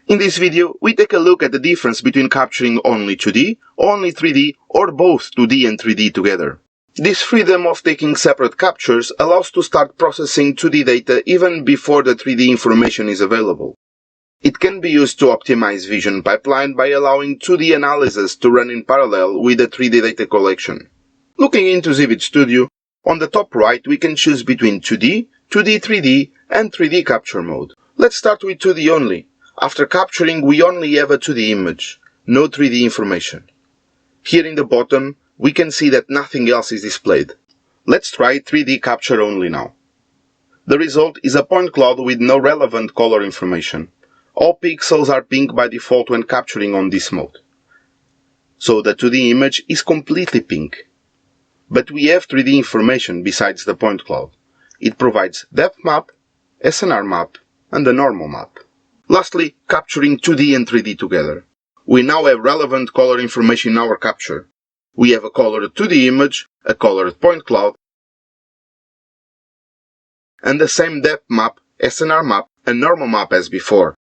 In this video, we take a look at the difference between capturing only 2D, only 3D, or both 2D and 3D together. This freedom of taking separate captures allows to start processing 2D data even before the 3D information is available. It can be used to optimize vision pipeline by allowing 2D analysis to run in parallel with the 3D data collection. Looking into Zivid Studio, on the top right we can choose between 2D, 2D 3D, and 3D capture mode. Let's start with 2D only. After capturing, we only have a 2D image, no 3D information. Here in the bottom, we can see that nothing else is displayed. Let's try 3D capture only now. The result is a point cloud with no relevant color information. All pixels are pink by default when capturing on this mode. So the 2D image is completely pink. But we have 3D information besides the point cloud. It provides depth map, SNR map, and the normal map. Lastly, capturing 2D and 3D together. We now have relevant color information in our capture. We have a colored 2D image, a colored point cloud, and the same depth map, SNR map, and normal map as before.